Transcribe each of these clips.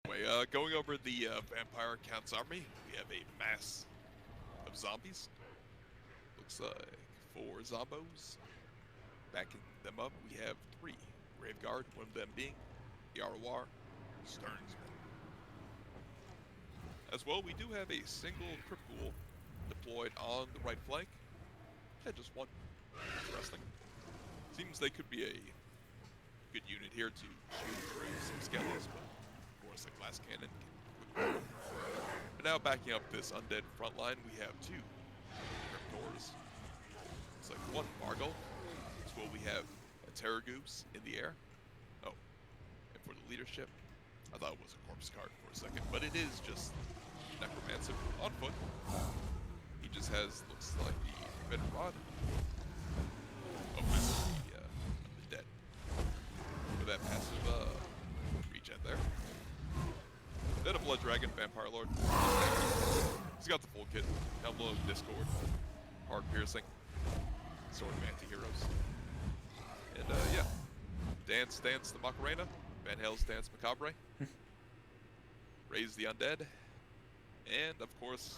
Anyway, going over the Vampire Count's army, we have a mass of zombies. Looks like 4 zombos. Backing them up, we have 3 Graveguard, one of them being the Arwar Stearnsman. As well, we do have a single Crypt Ghoul deployed on the right flank. Yeah, just one. Interesting. Seems they could be a good unit here to shoot through some skellies, but of course the glass cannon can quickly. And now backing up this undead front line, we have 2 Cryptors. It's like 1 Vargal, as well we have a Terragoose in the air. Oh, and for the leadership, I thought it was a corpse card for a second, but it is just Necromancer on foot. He just has, looks like the Forbidden Rod. Oh, the dead. For that passive regen there. Then a Blood Dragon, Vampire Lord. He's got the full kit. Helmlo, Discord, Heart Piercing, Sword of Anti-Heroes. And yeah. Dance the Macarena. Van Hale's Dance Macabre. Raise the Undead. And of course,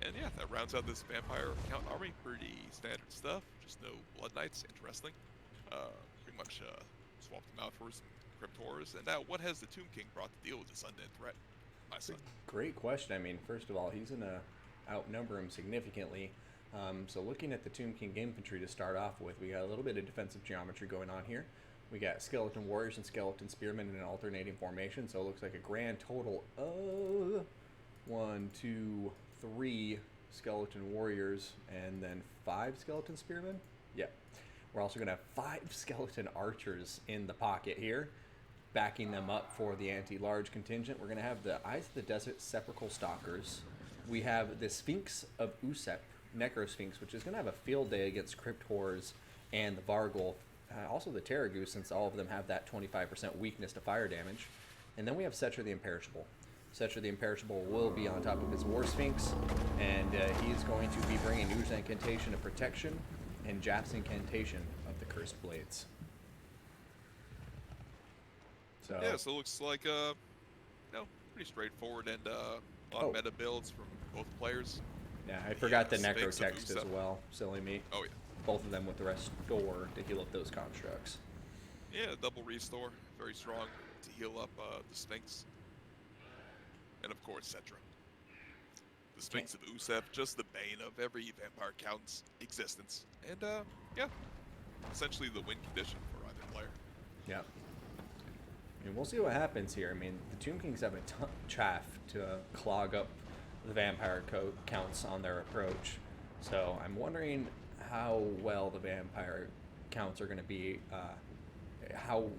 and yeah, that rounds out this Vampire Count army. Pretty standard stuff. Just no Blood Knights. Interesting. Pretty much swapped them out for some Cryptors. And now, what has the Tomb King brought to deal with this undead threat, my son? Great question. I mean, first of all, he's going to outnumber him significantly. So looking at the Tomb King infantry to start off with, we got a little bit of defensive geometry going on here. We got Skeleton Warriors and Skeleton Spearmen in an alternating formation, so it looks like a grand total of 1, 2, 3 Skeleton Warriors and then 5 Skeleton Spearmen. Yep. We're also going to have 5 Skeleton Archers in the pocket here, backing them up for the anti-large contingent. We're going to have the Eyes of the Desert Sepulchral Stalkers. We have the Sphinx of Usep, Necrosphinx, which is going to have a field day against Crypt Horrors and the Vargulf. Also the Terragoose, since all of them have that 25% weakness to fire damage. And then we have Setcher the Imperishable. Setcher the Imperishable will be on top of his War Sphinx, and he is going to be bringing Ooze Incantation of Protection and Jap's Incantation of the Cursed Blades. So yeah, so it looks like pretty straightforward and a lot of meta builds from both players. Yeah, I forgot the Necro text as well. Silly me. Oh yeah. Both of them with the Restore to heal up those constructs. Yeah, double Restore, very strong to heal up the Sphinx. And of course, Cetra. The Sphinx of Usep, just the bane of every Vampire Count's existence. And yeah, essentially the win condition for either player. Yeah. I mean, we'll see what happens here. I mean, the Tomb Kings have a ton of chaff to clog up the Vampire Counts on their approach. So I'm wondering how well the Vampire Counts are going to be, how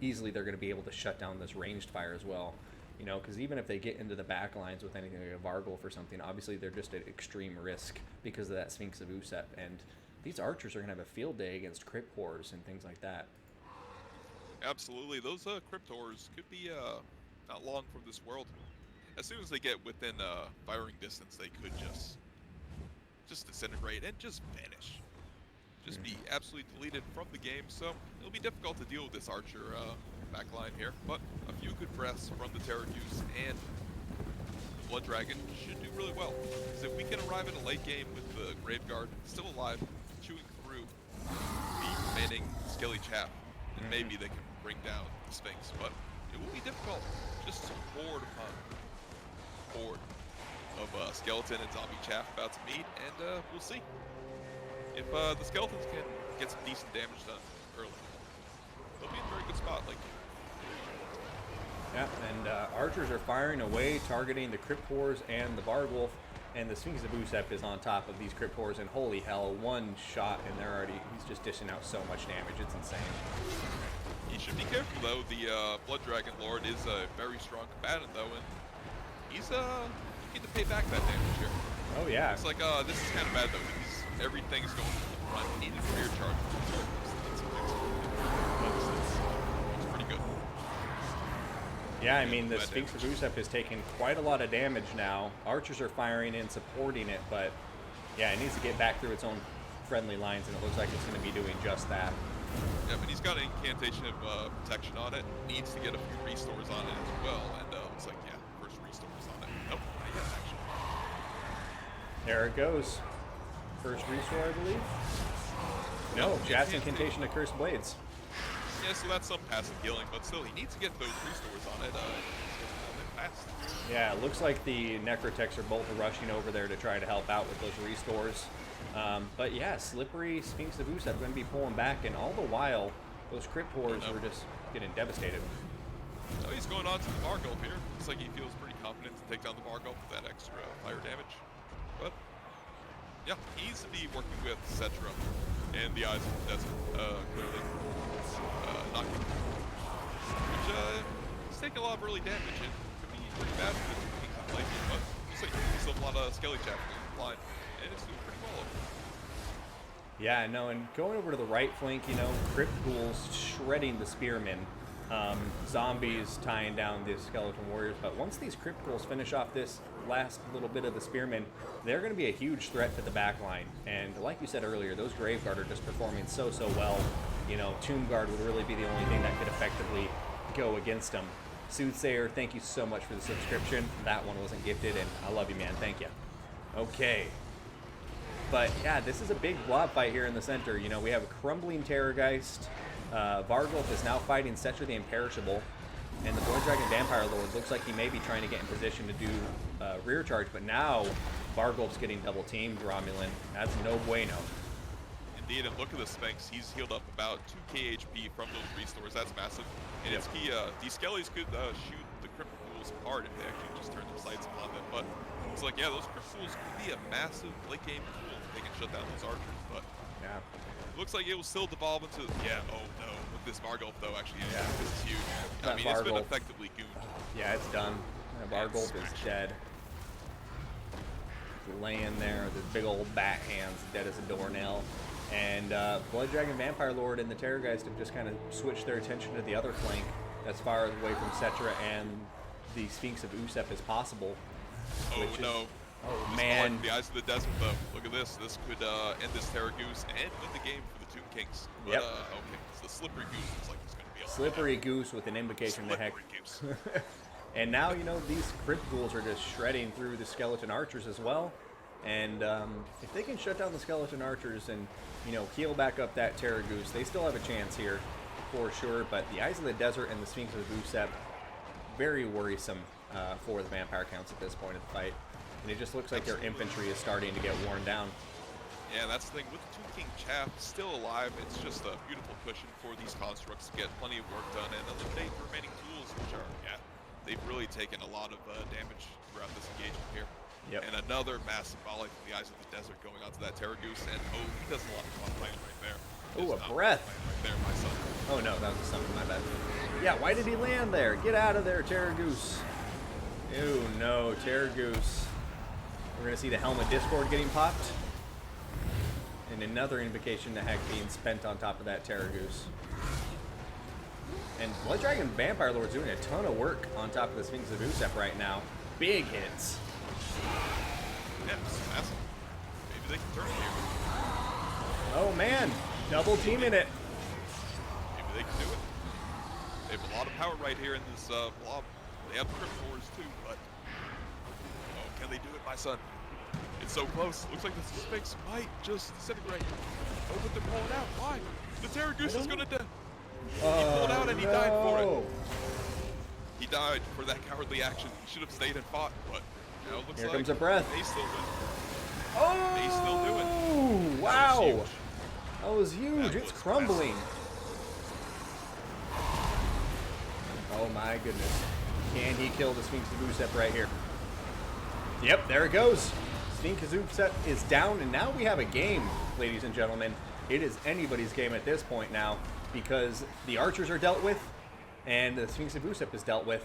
easily they're going to be able to shut down this ranged fire as well. You know, because even if they get into the back lines with anything like a Vargulf or something, obviously they're just at extreme risk because of that Sphinx of Usep. And these archers are going to have a field day against Crypt Horrors and things like that. Absolutely. Those Cryptors could be not long from this world. As soon as they get within firing distance, they could just disintegrate and just vanish. Just be absolutely deleted from the game. So it'll be difficult to deal with this archer backline here. But a few good breaths from the Terragoose and the Blood Dragon should do really well. Because if we can arrive in a late game with the Graveguard still alive, chewing through the remaining skelly chaff, then maybe they can bring down the Sphinx. But it will be difficult. Just horde upon horde of skeleton and zombie chaff about to meet, and we'll see if the skeletons can get some decent damage done early. They'll be in a very good spot. Yeah, and archers are firing away, targeting the Crypt Horrors and the Vargulf, and the Sphinx of Usep is on top of these Crypt Horrors, and holy hell, one shot and he's just dishing out so much damage. It's insane. He should be careful though. The Blood Dragon Lord is a very strong combatant though, and he's looking to pay back that damage here. Oh yeah. It's like this is kind of bad though. Everything's going to the front. He needed rear charge. It's pretty good. Yeah, I mean, the Sphinx of Usep is taking quite a lot of damage now. Archers are firing in, supporting it, but yeah, it needs to get back through its own friendly lines, and it looks like it's going to be doing just that. Yeah, but he's got an incantation of protection on it. Needs to get a few restores on it as well. And it's like, yeah, first restores on it. Nope, not yet, actually. There it goes. First restore, I believe. No, Jazz incantation of Cursed Blades. Yeah, so that's some passive healing, but still, he needs to get those restores on it. Fast. Yeah, it looks like the Necrotechs are both rushing over there to try to help out with those restores. But yeah, Slippery, Sphinx of Usep going to be pulling back, and all the while, those Crypt Horrors were just getting devastated. Oh, he's going on to the Vargulf here. Looks like he feels pretty confident to take down the Vargulf with that extra fire damage. But yeah, he needs to be working with Cetra and the Eyes of the Desert, clearly. Not good. Which he's taking a lot of early damage, and could be pretty bad for the King of Lake, but looks like he's still a lot of Skelly Chaff line, and it's doing pretty well. Yeah, no, and going over to the right flank, you know, Crypt Ghouls shredding the Spearmen. Zombies tying down the Skeleton Warriors, but once these Crypt Ghouls finish off this last little bit of the Spearmen, they're going to be a huge threat to the back line. And like you said earlier, those Grave Guard are just performing so well. You know, Tomb Guard would really be the only thing that could effectively go against them. Soothsayer, thank you so much for the subscription. That one wasn't gifted, and I love you, man. Thank you. Okay. But yeah, this is a big blob fight here in the center. You know, we have a crumbling Terrorgeist. Vargulf is now fighting Cetra the Imperishable, and the Blood Dragon Vampire Lord looks like he may be trying to get in position to do rear charge, but now Vargulf's getting double teamed, Romulan. That's no bueno. Indeed, and look at the Sphinx. He's healed up about 2k HP from those restores. That's massive. And it's key. These Skellies could shoot the Crypt Ghouls apart if they actually just turn their sights upon them. But it's like, yeah, those Crypt Ghouls could be a massive late game tool if they can shut down those archers. But yeah, it looks like it will still devolve into, oh no, with this Vargulf though, actually, yeah, this is huge. I mean, it's been effectively gooned. Yeah, it's done. Vargulf is dead. Laying there with his big old bat hands, dead as a doornail. And Blood Dragon Vampire Lord and the Terrorgeist have just kind of switched their attention to the other flank as far away from Cetra and the Sphinx of Usep as possible. Oh no. Oh man. Like the Eyes of the Desert though. Look at this. This could end this Terror Goose and win the game for the Tomb Kings. But, yep. Okay, so the Slippery Goose looks like it's going to be a Slippery Goose with an invocation to heck. Goose. And now, you know, these Crypt Ghouls are just shredding through the Skeleton Archers as well. And if they can shut down the Skeleton Archers and, you know, heal back up that Terror Goose, they still have a chance here for sure. But the Eyes of the Desert and the Sphinx of Usep, very worrisome for the Vampire Counts at this point of the fight. And it just looks like their infantry is starting to get worn down. Yeah, that's the thing. With the Tomb King Chaff still alive, it's just a beautiful cushion for these constructs to get plenty of work done and eliminate the remaining tools, which are, they've really taken a lot of damage throughout this engagement here. Yep. And another massive volley from the Eyes of the Desert going onto that Terror Goose, and he does a lot of fun playing right there. Oh, a breath. Right there, my son. Oh no, that was a summon, my bad. Yeah, why did he land there? Get out of there, Terror Goose. Ew, no, Terror Goose. We're going to see the Helm of Discord getting popped. And another invocation to heck being spent on top of that Terror Goose. And Blood Dragon Vampire Lord's doing a ton of work on top of the Sphinx of Usep right now. Big hits. Yeah, this is massive. Maybe they can turn it here. Oh man, double teaming it. Maybe they can do it. They have a lot of power right here in this blob. They have Crypt Wars too, but can they do it, my son? It's so close. Looks like the Sphinx might just disintegrate. Oh, but they're pulling out. Why? The Terror Goose is gonna die. He pulled out and he died for it. He died for that cowardly action. He should have stayed and fought, but now it looks here like comes a breath. They still win. Oh! They still do it. Oh, wow. That was huge. It's crumbling. Oh my goodness. Can he kill the Sphinx of Usep right here? Yep, there it goes. Sphinx of Usep is down, and now we have a game, ladies and gentlemen. It is anybody's game at this point now, because the archers are dealt with, and the Sphinx of Usep is dealt with.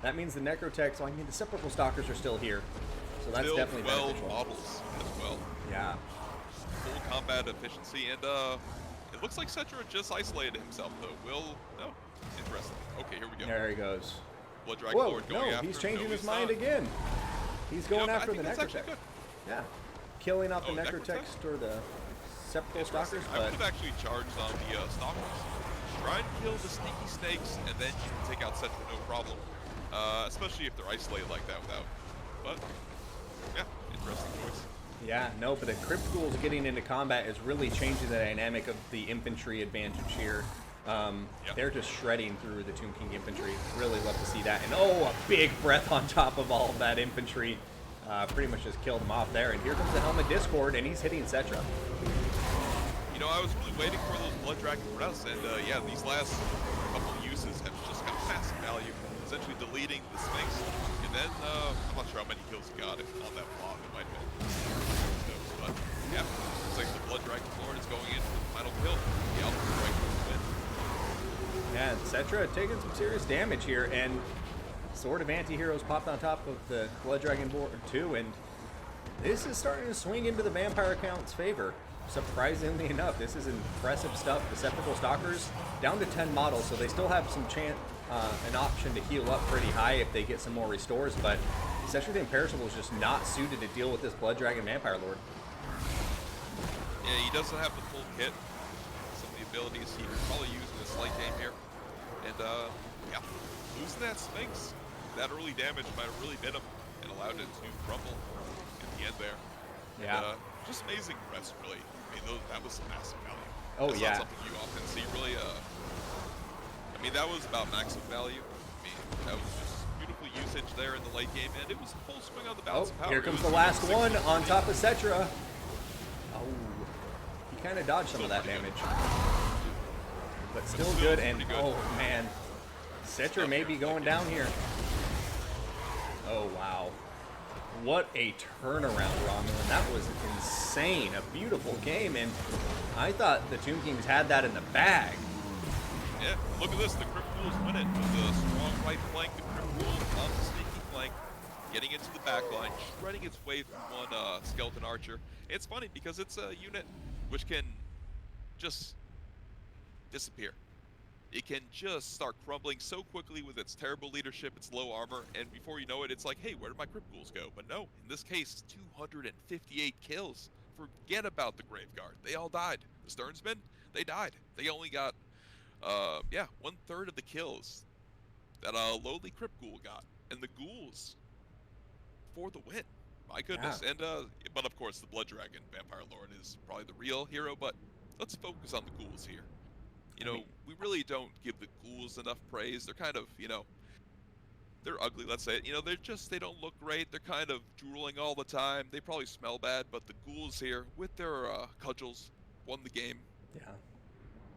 That means the Necrotechs, I mean, the Sepulchral Stalkers are still here. So that's still definitely 12 beneficial. models as well. Yeah. Full combat efficiency, and it looks like Cetra just isolated himself, though. No, interesting. Okay, here we go. There he goes. Blood Dragon Whoa, Lord going no, after he's him. changing No, his mind not. again. He's going after the Necrotech. Necrotech. Yeah. Killing off the Oh, Necrotech Necrotech? or the Sepulchral Stalkers, I but would have actually charged on the Stalkers. Try and kill the sneaky snakes, and then you can take out Cetra no problem. Especially if they're isolated like that without. But, yeah, interesting choice. yeah, no, but the Crypt Ghouls getting into combat is really changing the dynamic of the infantry advantage here. Yeah. They're just shredding through the Tomb King infantry. Really love to see that. And oh, a big breath on top of all of that infantry. Pretty much just killed him off there. And here comes the Helm of Discord, and he's hitting Cetra. You know, I was really waiting for those Blood Dragon breaths, and yeah, these last couple of uses have just got massive value, essentially deleting the Sphinx. And then, I'm not sure how many kills he got on that block. It might have been. But yeah, looks like the Blood Dragon Lord is going in for the final kill. The Alrik right for the win. Yeah, Cetra taking some serious damage here, and Sword of Anti-Heroes popped on top of the Blood Dragon board too, and this is starting to swing into the Vampire Count's favor. Surprisingly enough, this is impressive stuff. The Sepulchral Stalkers down to 10 models, so they still have some an option to heal up pretty high if they get some more restores, but Cetra the Imperishable is just not suited to deal with this Blood Dragon Vampire Lord. Yeah, he doesn't have the full kit. Some of the abilities he could probably use in this late game here. And yeah, losing that Sphinx, that early damage might have really bit him and allowed it to crumble in the end there. Yeah. And, just amazing rest, really. I mean, that was some massive value. Oh, That's yeah. not something you often see, really. I mean, that was about maximum value. I mean, that was just beautiful usage there in the late game, and it was full swing on the balance of power. Here comes It the was last 60 one to on 40. top of Cetra. Oh, he kind of dodged some of that Still pretty damage. But still still good, and pretty good. oh man, Cetra may be going down here. Oh wow. What a turnaround, Romulan. That was insane. A beautiful game, and I thought the Tomb Kings had that in the bag. Yeah, look at this. The Crypt Ghouls win it with the strong right flank. The Crypt Ghouls on the sneaky flank, getting into the back line, shredding its way through one skeleton archer. It's funny because it's a unit which can just disappear. It can just start crumbling so quickly with its terrible leadership, its low armor, and before you know it, it's like, hey, where did my Crypt Ghouls go? But no, in this case, 258 kills. Forget about the Graveguard. They all died. The Sternsmen, they died. They only got, yeah, 1/3 of the kills that a lowly Crypt Ghoul got. And the Ghouls, for the win. My goodness. Yeah. And, but of course, the Blood Dragon Vampire Lord is probably the real hero, but let's focus on the Ghouls here. You know, we really don't give the Ghouls enough praise. They're kind of, you know, they're ugly, let's say it. You know, they don't look great. They're kind of drooling all the time. They probably smell bad, but the Ghouls here, with their cudgels, won the game. Yeah.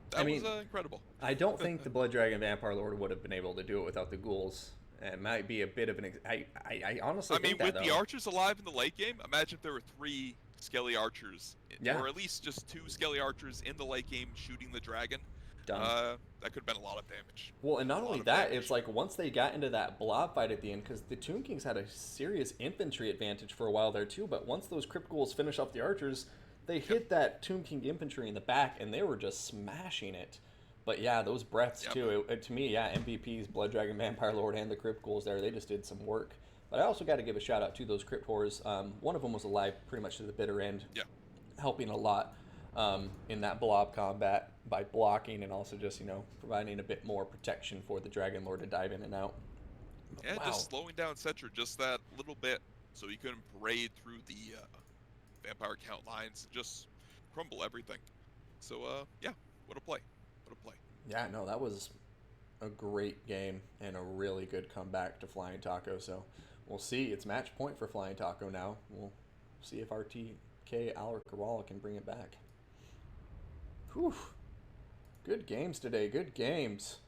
That was incredible. I don't think the Blood Dragon Vampire Lord would have been able to do it without the Ghouls. It might be a bit of an... I honestly think that, with the archers alive in the late game, imagine if there were 3 Skelly archers, or at least just 2 Skelly archers in the late game shooting the dragon. Done. That could have been a lot of damage. Well, and not only that, it's like once they got into that blob fight at the end, because the Tomb Kings had a serious infantry advantage for a while there too, but once those Crypt Ghouls finish off the archers, they hit that Tomb King infantry in the back, and they were just smashing it. But yeah, those breaths too, to me, yeah, MVPs, Blood Dragon, Vampire Lord, and the Crypt Ghouls there, they just did some work. But I also got to give a shout out to those Crypt Whores. One of them was alive pretty much to the bitter end, helping a lot. In that blob combat by blocking and also just, you know, providing a bit more protection for the Dragon Lord to dive in and out. Yeah, just slowing down Cetra just that little bit so he couldn't parade through the Vampire Count lines and just crumble everything. So, yeah, what a play. What a play. Yeah, no, that was a great game and a really good comeback to Flying Taco. So we'll see. It's match point for Flying Taco now. We'll see if RTK Alrik can bring it back. Whew. Good games today. Good games.